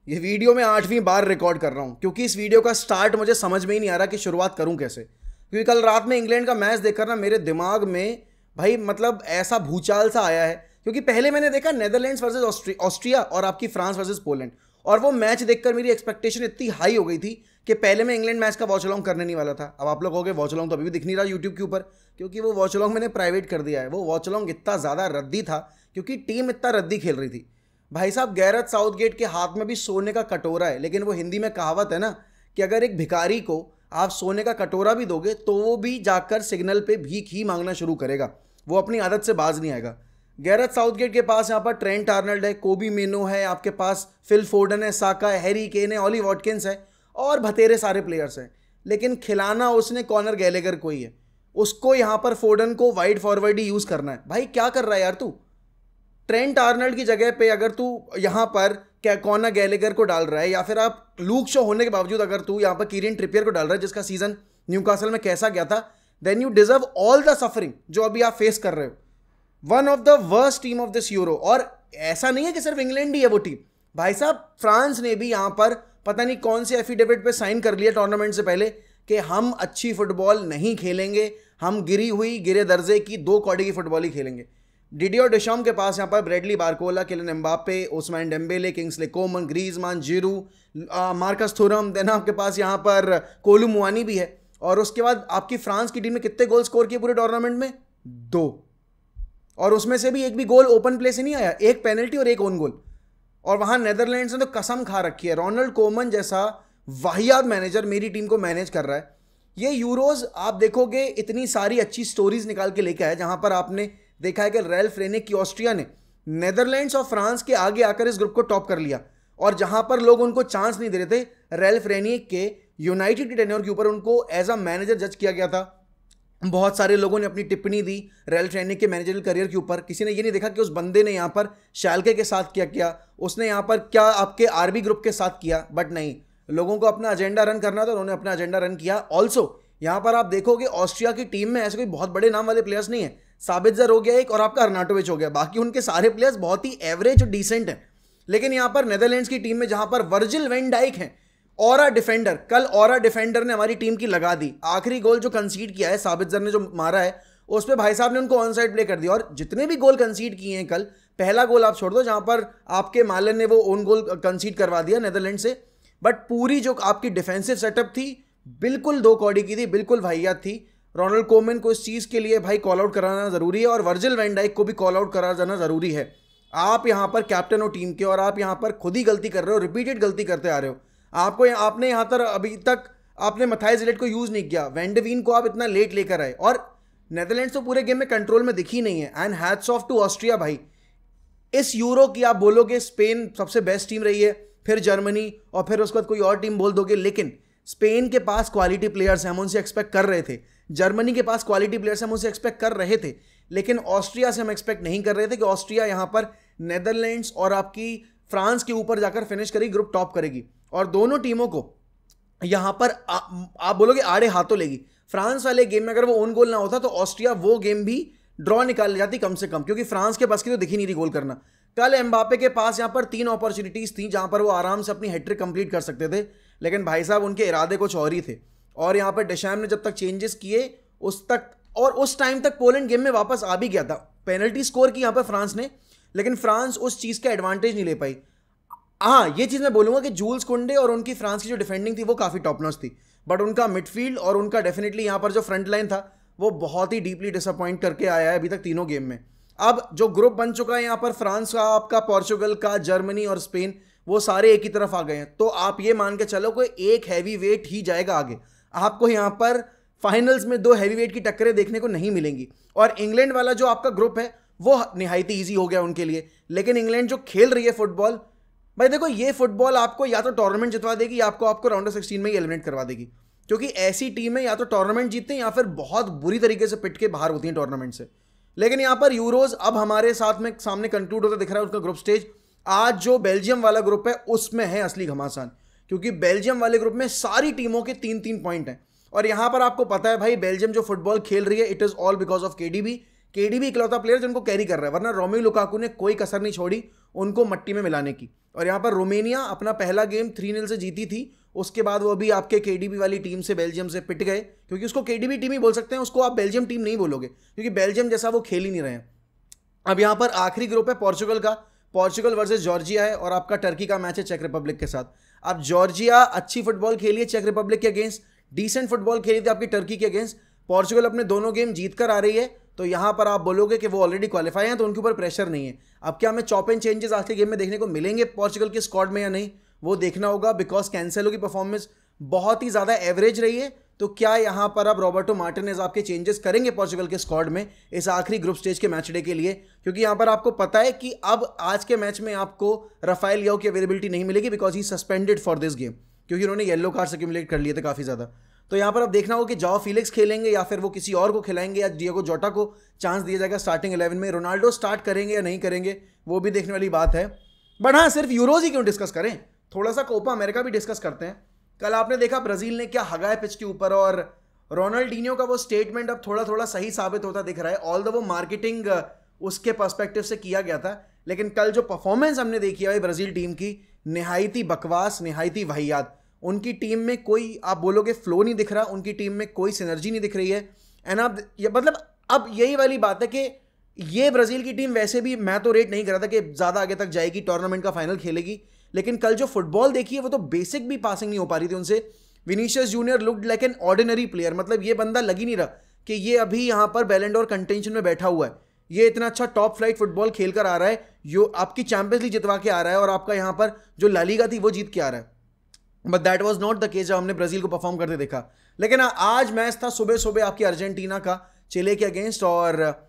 ये वीडियो मैं 8वीं बार रिकॉर्ड कर रहा हूँ क्योंकि इस वीडियो का स्टार्ट मुझे समझ में ही नहीं आ रहा कि शुरुआत करूँ कैसे। क्योंकि कल रात में इंग्लैंड का मैच देखकर ना मेरे दिमाग में भाई मतलब ऐसा भूचाल सा आया है। क्योंकि पहले मैंने देखा नेदरलैंड्स वर्सेस ऑस्ट्रिया और आपकी फ्रांस वर्सेस पोलैंड, और वो मैच देखकर मेरी एक्सपेक्टेशन इतनी हाई हो गई थी कि पहले मैं इंग्लैंड मैच का वॉच अलॉन्ग करने नहीं वाला था। अब आप लोग हो गए वॉच अलॉन्ग तो अभी भी दिख नहीं रहा यूट्यूब के ऊपर, क्योंकि वो वॉच अलॉन्ग मैंने प्राइवेट कर दिया है। वो वॉच अलॉन्ग इतना ज़्यादा रद्दी था क्योंकि टीम इतना रद्दी खेल रही थी। भाई साहब, गैरेथ साउथगेट के हाथ में भी सोने का कटोरा है, लेकिन वो हिंदी में कहावत है ना कि अगर एक भिखारी को आप सोने का कटोरा भी दोगे तो वो भी जाकर सिग्नल पे भीख ही मांगना शुरू करेगा, वो अपनी आदत से बाज नहीं आएगा। गैरेथ साउथगेट के पास यहाँ पर ट्रेंट आर्नल्ड है, कोबी मेनो है, आपके पास फिल फोर्डन है, साका है, हैरी केन है, ऑली वॉटकिंस है और बथेरे सारे प्लेयर्स हैं, लेकिन खिलाना उसने कॉनर गैलेगर को ही है। उसको यहाँ पर फोर्डन को वाइड फॉरवर्ड ही यूज़ करना है। भाई क्या कर रहा है यार तू? ट्रेंट आर्नल्ड की जगह पे अगर तू यहाँ पर क्या कॉनर गैलेगर को डाल रहा है, या फिर आप लूक शो होने के बावजूद अगर तू यहाँ पर कीरियन ट्रिपियर को डाल रहा है जिसका सीजन न्यूकासल में कैसा गया था, then you deserve all the suffering जो अभी आप फेस कर रहे हो। One of the worst team of this Euro. और ऐसा नहीं है कि सिर्फ इंग्लैंड ही है वो टीम, भाई साहब फ्रांस ने भी यहाँ पर पता नहीं कौन से एफिडेविट पे साइन कर लिया टूर्नामेंट से पहले कि हम अच्छी फुटबॉल नहीं खेलेंगे, हम गिरी हुई गिरे दर्जे की 2 कौड़ी की फुटबॉल ही खेलेंगे। डिडियो डेशम के पास यहाँ पर Bradley Barcola, Kylian Mbappe, Ousmane Dembele, Kingsley Coman, Griezmann, Giroud, Marcus Thuram, then आपके पास यहाँ पर कोलू मुआनी भी है। और उसके बाद आपकी फ्रांस की टीम ने कितने गोल स्कोर किए पूरे टूर्नामेंट में? 2, और उसमें से भी एक भी गोल ओपन प्ले से नहीं आया, एक पेनल्टी और एक ओन गोल। और वहां नेदरलैंड्स ने तो कसम खा रखी है, रोनाल्ड कोमन जैसा वाहियात मैनेजर मेरी टीम को मैनेज कर रहा है। ये यूरोज आप देखोगे इतनी सारी अच्छी स्टोरीज निकाल के लेके आए, जहां पर आपने देखा है कि रैल्फ रेनिक की ऑस्ट्रिया ने नेदरलैंड्स और फ्रांस के आगे आकर इस ग्रुप को टॉप कर लिया, और जहां पर लोग उनको चांस नहीं दे रहे थे, रैल्फ रेनिक के यूनाइटेड की टेन्योर के ऊपर उनको एज अ मैनेजर जज किया गया था। बहुत सारे लोगों ने अपनी टिप्पणी दी रैल्फ रेनिक के मैनेजरियल करियर के ऊपर। किसी ने ये नहीं देखा कि उस बंदे ने यहाँ पर शाल्के के साथ क्या किया, उसने यहाँ पर क्या आपके आरबी ग्रुप के साथ किया, बट नहीं, लोगों को अपना एजेंडा रन करना था, उन्होंने अपना एजेंडा रन किया। ऑल्सो यहाँ पर आप देखोगे ऑस्ट्रिया की टीम में ऐसे कोई बहुत बड़े नाम वाले प्लेयर्स नहीं है। साबित्जर हो गया एक, और आपका अर्नाटोविच हो गया, बाकी उनके सारे प्लेयर्स बहुत ही एवरेज और डिसेंट हैं। लेकिन यहाँ पर नेदरलैंड्स की टीम में जहाँ पर वर्जिल वैन डाइक हैं, ऑरा डिफेंडर, कल ऑरा डिफेंडर ने हमारी टीम की लगा दी। आखिरी गोल जो कंसीड किया है साबित्जर ने, जो मारा है उस पर भाई साहब ने उनको ऑन साइड प्ले कर दिया। और जितने भी गोल कंसीड किए हैं कल, पहला गोल आप छोड़ दो जहां पर आपके मालन ने वो ओन गोल कंसीड करवा दिया नेदरलैंड से, बट पूरी जो आपकी डिफेंसिव सेटअप थी बिल्कुल 2 कौड़ी की थी, बिल्कुल वाहियात थी। रोनाल्ड कोमन को इस चीज़ के लिए भाई कॉल आउट कराना जरूरी है, और वर्जिल वैन डाइक को भी कॉल आउट करा जाना जरूरी है। आप यहाँ पर कैप्टन हो टीम के, और आप यहाँ पर खुद ही गलती कर रहे हो, रिपीटेड गलती करते आ रहे हो। आपने यहाँ पर अभी तक आपने मथाइस डिलिट को यूज नहीं किया, वैंडवीन को आप इतना लेट लेकर आए, और नेदरलैंड्स तो पूरे गेम में कंट्रोल में दिखी नहीं है। And hats off to Austria भाई। इस यूरो की आप बोलोगे स्पेन सबसे बेस्ट टीम रही है, फिर जर्मनी, और फिर उसके बाद कोई और टीम बोल दोगे, लेकिन स्पेन के पास क्वालिटी प्लेयर्स हैं, हम उनसे एक्सपेक्ट कर रहे थे। जर्मनी के पास क्वालिटी प्लेयर्स हैं, हम उनसे एक्सपेक्ट कर रहे थे। लेकिन ऑस्ट्रिया से हम एक्सपेक्ट नहीं कर रहे थे कि ऑस्ट्रिया यहाँ पर नेदरलैंड्स और आपकी फ्रांस के ऊपर जाकर फिनिश करेगी, ग्रुप टॉप करेगी, और दोनों टीमों को यहां पर आप बोलोगे आड़े हाथों लेगी। फ्रांस वाले गेम में अगर वो ओन गोल ना होता तो ऑस्ट्रिया वो गेम भी ड्रॉ निकाल जाती कम से कम, क्योंकि फ्रांस के पास की तो दिखी नहीं रही गोल करना। कल एम्बापे के पास यहां पर 3 अपॉर्चुनिटीज थी जहां पर वो आराम से अपनी हैट्रिक कंप्लीट कर सकते थे, लेकिन भाई साहब उनके इरादे कुछ और ही थे। और यहां पर डेशैम ने जब तक चेंजेस किए उस टाइम तक पोलैंड गेम में वापस आ भी गया था। पेनल्टी स्कोर की यहां पर फ्रांस ने, लेकिन फ्रांस उस चीज का एडवांटेज नहीं ले पाई। हाँ, ये चीज़ मैं बोलूँगा कि जूल्स कुंडे और उनकी फ्रांस की जो डिफेंडिंग थी वो काफ़ी टॉप नॉच थी, बट उनका मिडफील्ड और उनका डेफिनेटली यहाँ पर जो फ्रंट लाइन था वो बहुत ही डीपली डिसअपॉइंट करके आया है अभी तक तीनों गेम में। अब जो ग्रुप बन चुका है यहाँ पर फ्रांस का, आपका पोर्चुगल का, जर्मनी और स्पेन, वो सारे एक ही तरफ आ गए हैं। तो आप ये मान के चलो कोई एक हैवी वेट ही जाएगा आगे। आपको यहाँ पर फाइनल्स में 2 हैवी वेट की टक्करें देखने को नहीं मिलेंगी। और इंग्लैंड वाला जो आपका ग्रुप है वो निहायत ईजी हो गया उनके लिए, लेकिन इंग्लैंड जो खेल रही है फुटबॉल, भाई देखो ये फुटबॉल आपको या तो टूर्नामेंट जितवा देगी या आपको राउंड ऑफ 16 में ही एलिमिनेट करवा देगी। क्योंकि ऐसी टीमें या तो टूर्नामेंट जीतते हैं या फिर बहुत बुरी तरीके से पिट के बाहर होती हैं टूर्नामेंट से। लेकिन यहाँ पर यूरोज अब हमारे सामने कंक्लूड होता दिख रहा है उसका ग्रुप स्टेज। आज जो बेल्जियम वाला ग्रुप है उसमें है असली घमासान, क्योंकि बेल्जियम वाले ग्रुप में सारी टीमों के 3-3 पॉइंट हैं। और यहाँ पर आपको पता है भाई बेल्जियम जो फुटबॉल खेल रही है, it is all because of KDB इकलौता प्लेयर जिनको कैरी कर रहा है, वरना रोमेलू लुकाकू ने कोई कसर नहीं छोड़ी। उनको मट्टी में मिलाने की। और यहाँ पर रोमेनिया अपना पहला गेम 3-0 से जीती थी, उसके बाद वो अभी आपके केडीबी वाली टीम से, बेल्जियम से पिट गए, क्योंकि उसको केडीबी टीम ही बोल सकते हैं, उसको आप बेल्जियम टीम नहीं बोलोगे क्योंकि बेल्जियम जैसा वो खेल ही नहीं रहे हैं। अब यहाँ पर आखिरी ग्रुप है पोर्चुगल का, पोर्चुगल वर्सेस जॉर्जिया है, और आपका टर्की का मैच है चेक रिपब्लिक के साथ। अब जॉर्जिया अच्छी फुटबॉल खेली है चेक रिपब्लिक के अगेंस्ट, डिसेंट फुटबॉल खेली थी आपकी टर्की के अगेंस्ट। पोर्चुगल अपने दोनों गेम जीत कर आ रही है, तो यहाँ पर आप बोलोगे कि वो ऑलरेडी क्वालिफाई हैं, तो उनके ऊपर प्रेशर नहीं है। अब क्या हमें चॉप एंड चेंजेस आज के गेम में देखने को मिलेंगे पोर्चुगल के स्क्वाड में या नहीं, वो देखना होगा, बिकॉज कैंसेलो की परफॉर्मेंस बहुत ही ज़्यादा एवरेज रही है। तो क्या यहाँ पर अब रॉबर्टो मार्टिनेज आपके चेंजेस करेंगे पोर्चुगल के स्क्वाड में इस आखिरी ग्रुप स्टेज के मैच डे के लिए? क्योंकि यहाँ पर आपको पता है कि अब आज के मैच में आपको राफेल लियाओ की अवेलेबिलिटी नहीं मिलेगी, because he suspended for this game, क्योंकि उन्होंने येलो कार्ड एक्यूमुलेट कर लिए थे काफ़ी ज़्यादा। तो यहाँ पर अब देखना होगा कि जाओ फीलिक्स खेलेंगे या फिर वो किसी और को खिलाएंगे, या डिएगो जोटा को चांस दिया जाएगा स्टार्टिंग 11 में। रोनाल्डो स्टार्ट करेंगे या नहीं करेंगे वो भी देखने वाली बात है। बट हाँ, सिर्फ यूरोज ही क्यों डिस्कस करें, थोड़ा सा कोपा अमेरिका भी डिस्कस करते हैं। कल आपने देखा ब्राजील ने क्या हगाया पिच के ऊपर, और रोनाल्डिनियो का वो स्टेटमेंट अब थोड़ा थोड़ा सही साबित होता दिख रहा है। ऑल द वो मार्केटिंग उसके पर्सपेक्टिव से किया गया था, लेकिन कल जो परफॉर्मेंस हमने देखी है ब्राजील टीम की, निहायती बकवास, निहायती वाहियात। उनकी टीम में कोई आप बोलोगे फ्लो नहीं दिख रहा, उनकी टीम में कोई सिनर्जी नहीं दिख रही है। एंड अब मतलब अब यही वाली बात है कि ये ब्राजील की टीम वैसे भी मैं तो रेट नहीं कर रहा था कि ज़्यादा आगे तक जाएगी, टूर्नामेंट का फाइनल खेलेगी, लेकिन कल जो फुटबॉल देखी है वो तो बेसिक भी पासिंग नहीं हो पा रही थी उनसे। Vinicius junior looked like an ordinary player, मतलब ये बंदा लग ही नहीं रहा कि ये अभी यहाँ पर बैलन डोर कंटेंशन में बैठा हुआ है। ये इतना अच्छा टॉप फ्लाइट फुटबॉल खेल कर आ रहा है, जो आपकी चैंपियंस लीग जितवा के आ रहा है, और आपका यहाँ पर जो ला लीगा थी वो जीत के आ रहा है। But that was not the case जब हमने ब्राजील को परफॉर्म करते देखा। लेकिन आज मैच था सुबह सुबह आपकी अर्जेंटीना का चिले के अगेंस्ट, और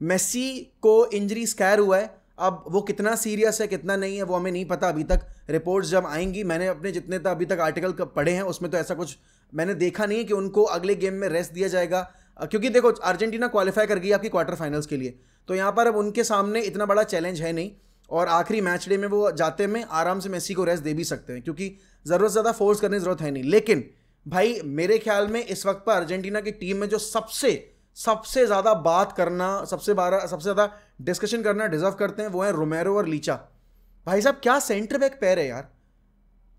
मेसी को इंजरी स्कैर हुआ है। अब वो कितना सीरियस है कितना नहीं है वो हमें नहीं पता अभी तक, रिपोर्ट्स जब आएंगी। मैंने अपने जितने तक अभी तक आर्टिकल पढ़े हैं उसमें तो ऐसा कुछ मैंने देखा नहीं है कि उनको अगले गेम में रेस्ट दिया जाएगा, क्योंकि देखो अर्जेंटीना क्वालिफाई कर गई आपकी क्वार्टर फाइनल्स के लिए, तो यहाँ पर अब उनके सामने इतना बड़ा चैलेंज है नहीं, और आखिरी मैच डे में वो जाते में आराम से मेसी को रेस्ट दे भी सकते हैं, क्योंकि ज़रूरत ज़्यादा फोर्स करने की ज़रूरत है नहीं। लेकिन भाई मेरे ख्याल में इस वक्त पर अर्जेंटीना की टीम में जो सबसे ज़्यादा बात करना, सबसे ज़्यादा डिस्कशन करना डिजर्व करते हैं वो है रोमेरो और लीचा। भाई साहब क्या सेंटर बैक पैर है यार।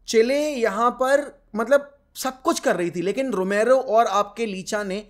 चिले यहाँ पर मतलब सब कुछ कर रही थी, लेकिन रोमेरो और आपके लीचा ने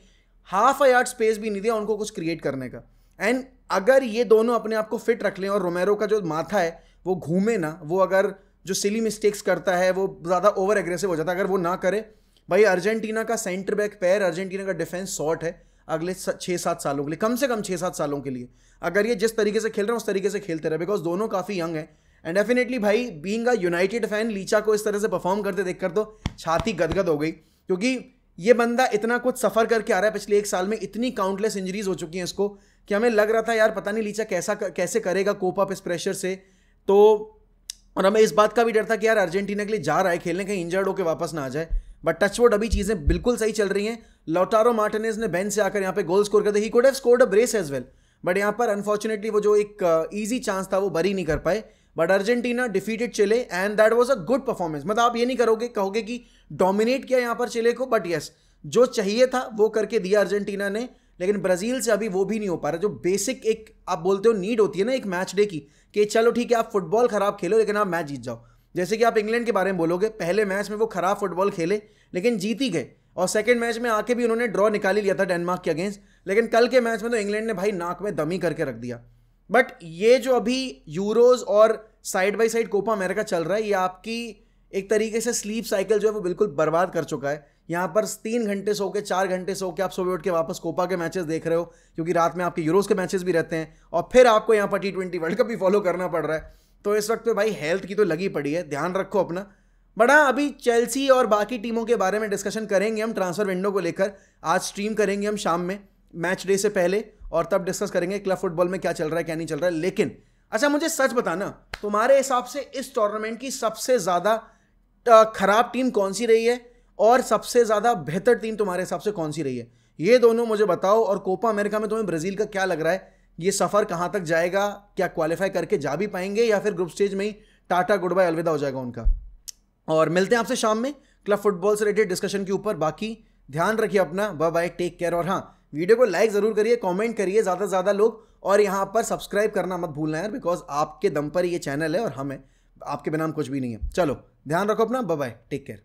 हाफ अ यार्ड स्पेस भी नहीं दिया उनको कुछ क्रिएट करने का। एंड अगर ये दोनों अपने आप को फिट रख लें और रोमेरो का जो माथा है वो घूमे ना, वो अगर जो सिली मिस्टेक्स करता है वो ज़्यादा ओवर एग्रेसिव हो जाता है, अगर वो ना करे, भाई अर्जेंटीना का सेंटर बैक पैर, अर्जेंटीना का डिफेंस शॉर्ट है अगले 6-7 सालों के लिए, कम से कम 6-7 सालों के लिए। अगर ये जिस तरीके से खेल रहे हैं उस तरीके से खेलते रहे, बिकॉज दोनों काफ़ी यंग हैं। एंड डेफिनेटली भाई being a United fan, Licha को इस तरह से परफॉर्म करते देखकर तो छाती गदगद हो गई, क्योंकि ये बंदा इतना कुछ सफ़र करके आ रहा है पिछले 1 साल में, इतनी काउंटलेस इंजरीज हो चुकी हैं इसको कि हमें लग रहा था यार पता नहीं लीचा कैसे करेगा कोप अप इस प्रेशर से। तो और हमें इस बात का भी डर था कि यार अर्जेंटीना के लिए जा रहा है खेलने, कहीं इंजर्ड होकर वापस ना आ जाए। बट टचवुड अभी चीज़ें बिल्कुल सही चल रही हैं। लौटारो मार्टिनेज ने बेंच से आकर यहाँ पे गोल स्कोर कर दिया, he could have scored a brace as well, but यहाँ पर अनफॉर्चुनेटली वो जो एक ईजी चांस था वो बरी नहीं कर पाए। But Argentina defeated Chile and that was a good performance. मतलब आप ये नहीं कहोगे कि डोमिनेट किया यहाँ पर चिले को, बट यस जो चाहिए था वो करके दिया अर्जेंटीना ने। लेकिन ब्राजील से अभी वो भी नहीं हो पा रहा, जो बेसिक एक आप बोलते हो नीड होती है ना एक मैच डे की, कि चलो ठीक है आप फुटबॉल खराब खेलो लेकिन आप मैच जीत जाओ। जैसे कि आप इंग्लैंड के बारे में बोलोगे, पहले मैच में वो खराब फुटबॉल खेले लेकिन जीत ही गए, और सेकंड मैच में आके भी उन्होंने ड्रॉ निकाल ही लिया था डेनमार्क के अगेंस्ट। लेकिन कल के मैच में तो इंग्लैंड ने भाई नाक में दमी करके रख दिया। बट ये जो अभी यूरोज और side by side Copa America चल रहा है, ये आपकी एक तरीके से स्लीप साइकिल जो है वो बिल्कुल बर्बाद कर चुका है। यहाँ पर 3 घंटे सो के 4 घंटे सो के आप सुबह उठ के वापस कोपा के मैचेस देख रहे हो, क्योंकि रात में आपके यूरोज के मैचेस भी रहते हैं, और फिर आपको यहाँ पर T20 वर्ल्ड कप भी फॉलो करना पड़ रहा है। तो इस वक्त पे भाई हेल्थ की तो लगी पड़ी है, ध्यान रखो अपना। बड़ा अभी चेल्सी और बाकी टीमों के बारे में डिस्कशन करेंगे हम ट्रांसफर विंडो को लेकर। आज स्ट्रीम करेंगे हम शाम में मैच डे से पहले, और तब डिस्कस करेंगे क्लब फुटबॉल में क्या चल रहा है क्या नहीं चल रहा है। लेकिन अच्छा मुझे सच बताना, तुम्हारे हिसाब से इस टूर्नामेंट की सबसे ज़्यादा खराब टीम कौन सी रही है और सबसे ज़्यादा बेहतर टीम तुम्हारे हिसाब से कौन सी रही है, ये दोनों मुझे बताओ। और कोपा अमेरिका में तुम्हें ब्राज़ील का क्या लग रहा है, ये सफ़र कहाँ तक जाएगा, क्या क्वालिफाई करके जा भी पाएंगे या फिर ग्रुप स्टेज में ही टाटा गुड बाय अलविदा हो जाएगा उनका। और मिलते हैं आपसे शाम में क्लब फुटबॉल से रिलेटेड डिस्कशन के ऊपर। बाकी ध्यान रखिए अपना, बाय बाय, टेक केयर। और हाँ, वीडियो को लाइक ज़रूर करिए, कमेंट करिए ज़्यादा से ज़्यादा लोग, और यहाँ पर सब्सक्राइब करना मत भूलना यार, बिकॉज आपके दम पर ये चैनल है और हम है, आपके बिना हम कुछ भी नहीं है। चलो ध्यान रखो अपना, बाय बाय, टेक केयर।